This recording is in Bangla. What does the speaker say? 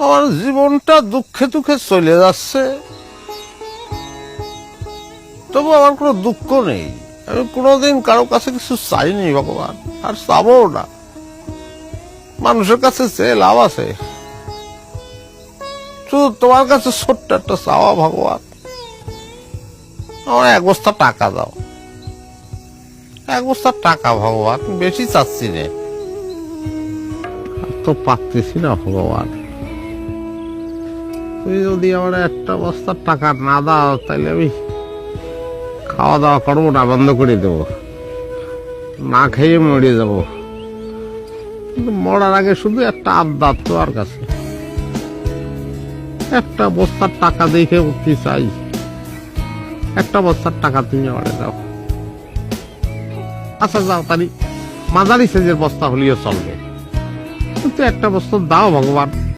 আমার জীবনটা দুঃখে দুঃখে চলে যাচ্ছে, তবু আমার কোনো দুঃখ নেই। আমি কোনোদিন কারো কাছে কিছু চাইনি ভগবান, আর চাবো না। মানুষের কাছে চেয়ে লাভ আছে? শুধু তোমার কাছে ছোট্ট একটা চাওয়া, ভগবান আমার এক বস্তা টাকা দাও, এক বস্তা টাকা ভগবান, বেশি চাচ্ছি না, আর তো পাচ্ছি না ভগবান। তুমি যদি আমার একটা বস্তার টাকা না দাও, তাহলে আমি খাওয়া দাওয়া করবো না, বন্ধ করে দেবো, না খেয়ে মরে যাব। কিন্তু মরার আগে শুধু একটা আবদার তোমার কাছে, একটা বস্তার টাকা দেখে উঠতে চাই। একটা বস্তার টাকা তুমি আমার দাও। আচ্ছা যাও, তাহলে মাঝারি সাইজের বস্তা হলেও চলবে, কিন্তু একটা বস্তা দাও ভগবান।